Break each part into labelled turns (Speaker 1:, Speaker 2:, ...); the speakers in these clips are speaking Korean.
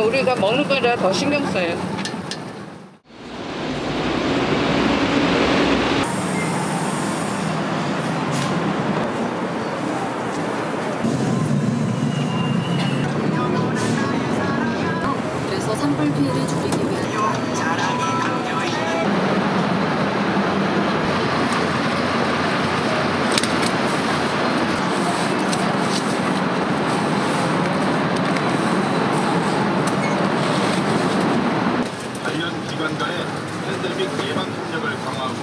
Speaker 1: 우리가 먹는 거라 더 신경 써요.
Speaker 2: 그래서 산불 피해를 줄이기 위한
Speaker 3: 관련 기관 간의 팬데믹 예방 협력을 강화하고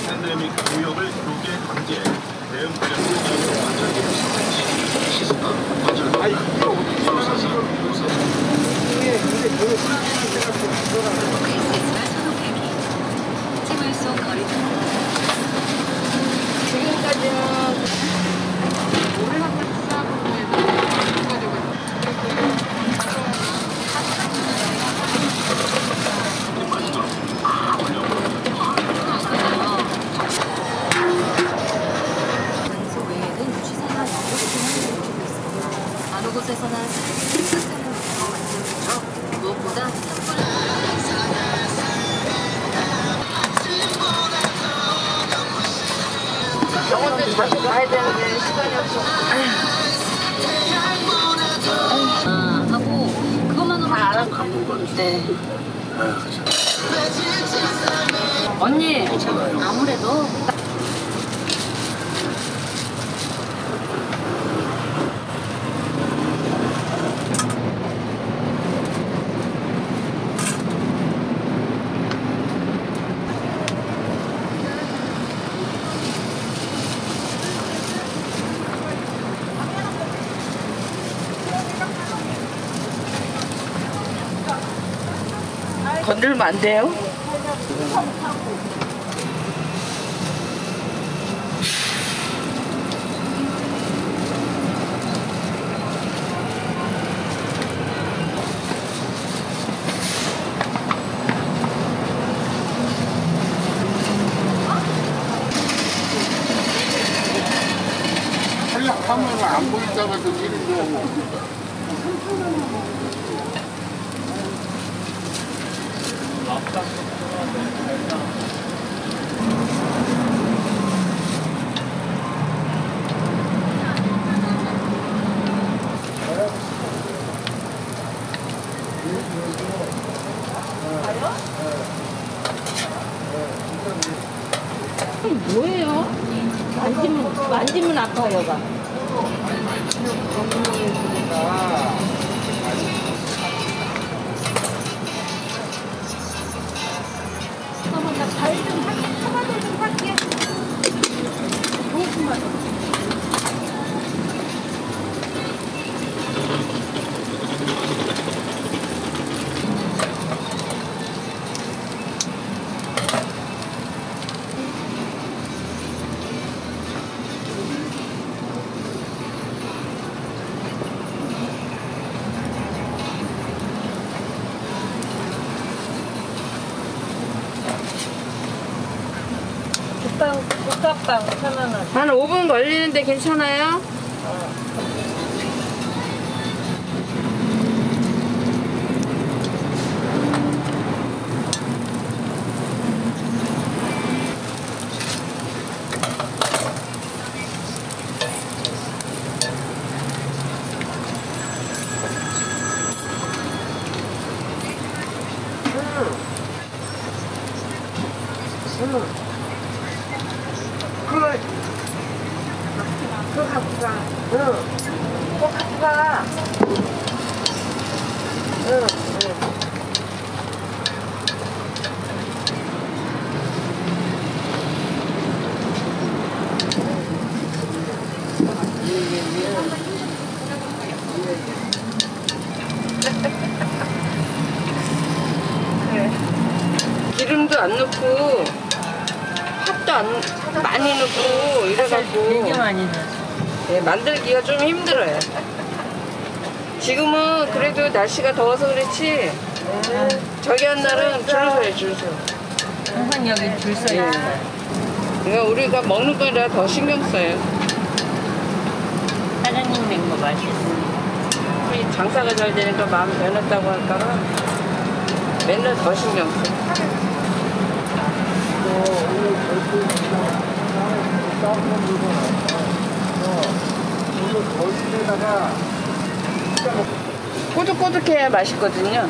Speaker 3: 팬데믹 교역을 조기에 방지해 대응 과정을
Speaker 2: 생활 속 거리두기
Speaker 1: 지금까지는
Speaker 2: 장소 외에는 취사나 연료 등을 지키고 있습니다. 어느 곳에서나 시스템을 더 만들죠. 무엇보다
Speaker 1: 병원들 다시 가야 되는데 시간이 없어.
Speaker 2: 하고 그것만으로
Speaker 1: 다 알아보고.
Speaker 2: 네.
Speaker 1: 언니,
Speaker 2: 아무래도
Speaker 1: 건들면 안 돼요?
Speaker 3: 하면 안 보이다가 또 이런
Speaker 1: 뭐예요? 만지면 아파요, 가. 국밥빵 1,000원. 한 5분 걸리는데 괜찮아요? 그거 갖고 가. 응. 꼭 갖고 가. 응. 그래. 기름도 안 넣고 팥도 안 많이 넣고 이래갖고
Speaker 4: 되게 많이 넣어.
Speaker 1: 네, 만들기가 좀 힘들어요. 지금은 그래도 날씨가 더워서 그렇지 저기 한 날은 줄 서요, 줄 서.
Speaker 2: 항상 여기 줄 서 있어요.
Speaker 1: 그러니까 우리가 먹는 거라 더 신경 써요.
Speaker 2: 사장님 낸 거 맛있어요.
Speaker 1: 우리 장사가 잘 되니까 마음 변했다고 할까봐 맨날 더 신경 써. 꼬득꼬득해야 맛있거든요.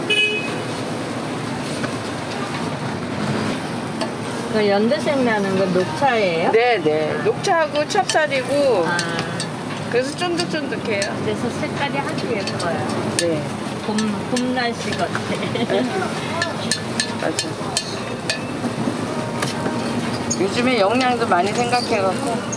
Speaker 2: 그 연두색나는 건 녹차예요?
Speaker 1: 네네. 녹차하고 찹쌀이고
Speaker 2: 아,
Speaker 1: 그래서 쫀득쫀득해요.
Speaker 2: 그래서 색깔이 아주 예뻐요.
Speaker 1: 네.
Speaker 2: 봄 날씨 같아.
Speaker 1: 맞아. 요즘에 영양도 많이 생각해갖고.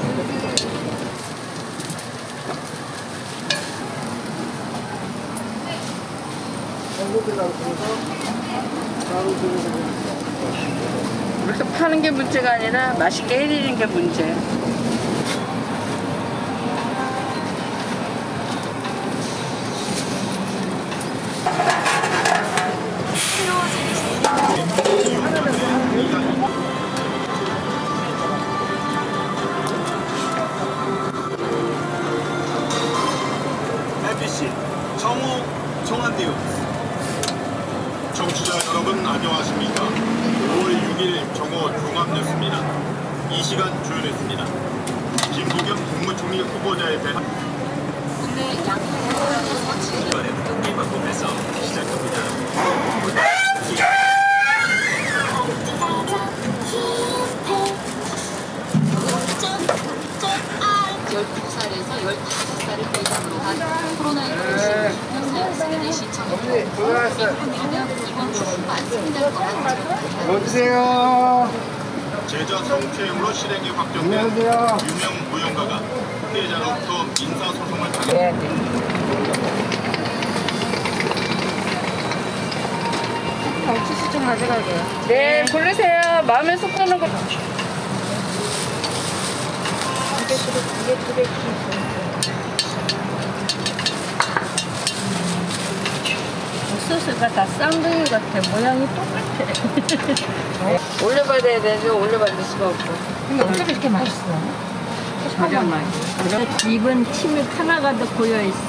Speaker 1: 그래서 파는 게 문제가 아니라 맛있게 해드리는 게 문제예요.
Speaker 3: MBC 정우 정한디오. 청취자 여러분 안녕하십니까? 5월 6일 정오 종합뉴스입니다. 이 시간 조연했습니다. 김부겸 국무총리 후보자에 대한
Speaker 2: 근데 양쪽에서 지금
Speaker 3: 이번에 국민방송에서 시작합니다.
Speaker 2: 12살에서 15살을 대상으로 한 코로나19 신규 사용승인의 시청률은 100%이면 이번 주 완승될 거라
Speaker 4: 여보세요.
Speaker 3: 제자 성추행으로 실형이 확정된
Speaker 4: 안녕하세요.
Speaker 3: 유명 무용가가 피해자로부터 민사소송을 당했습니다.
Speaker 2: 좀 가져가게요.
Speaker 1: 네, 고르세요. 마음에 쏙 드는 거.
Speaker 2: 소스가 다 쌍둥이 같아. 모양이 똑같아.
Speaker 1: 올려받아야 되는데 올려받을 수가 없고.
Speaker 2: 근데 어떻게 이렇게 맛있어?
Speaker 1: 가장 맛있어.
Speaker 2: 입은 침이 하나가 더 고여있어.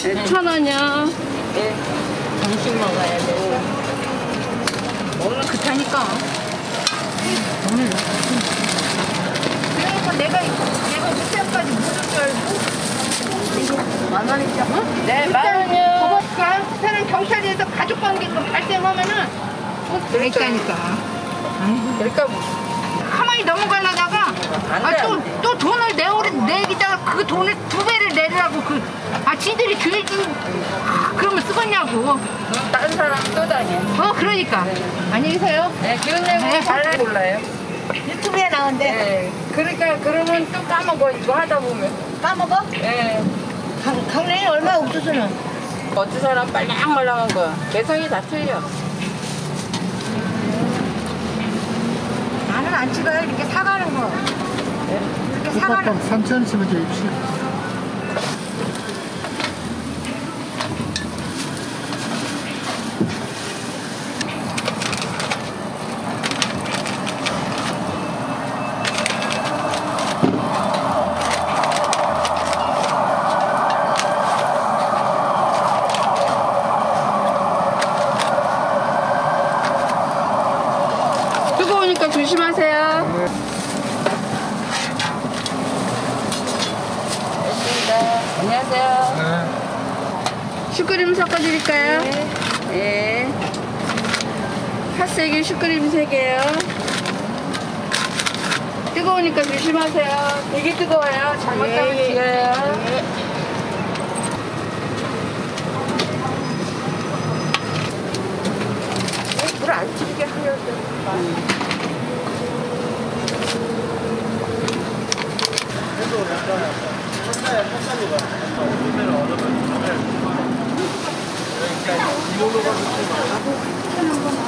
Speaker 1: 네, 1,000원이요. 네.
Speaker 2: 점심 먹어야 돼.
Speaker 1: 오늘 그타니까.
Speaker 2: 오늘
Speaker 1: 그러니까 내가 그때까지 묻을 줄 알고. 10,000원이죠? 네, 10,000원이요.
Speaker 5: 사람 경찰에서 가족관계가 발생하면은 그랬다니까.
Speaker 1: 그러니까
Speaker 5: 가만히 넘어가려다가
Speaker 1: 안 돼.
Speaker 5: 또 돈을 내기다가 그 돈을 2배를 내려고 지들이 주해준 그러면 쓰겠냐고.
Speaker 1: 다른 사람 또 다녀.
Speaker 5: 그러니까 안녕히 계세요.
Speaker 1: 네, 기운 내고
Speaker 5: 네.
Speaker 1: 잘 몰라요.
Speaker 5: 유튜브에 나온대.
Speaker 1: 네. 그러니까 그러면 또 까먹어 이거 하다 보면.
Speaker 5: 까먹어?
Speaker 1: 네.
Speaker 5: 강냉이 얼마 옥수수는?
Speaker 1: 어떤 사람 빨랑말랑한 거야. 개성이 다 틀려.
Speaker 5: 나는 안 찍어요. 이렇게 사가는 거. 이렇게 사가는
Speaker 4: 3,000원 쓰면 되지.
Speaker 1: 뜨거우니까 조심하세요. 됐습니다. 안녕하세요.
Speaker 4: 네.
Speaker 1: 슈크림 섞어드릴까요? 네. 핫세기 슈크림 3개요. 뜨거우니까 조심하세요. 되게 뜨거워요. 잘못하면 튀어요. 물 안 튀게 하려고.
Speaker 4: 이걸로 가서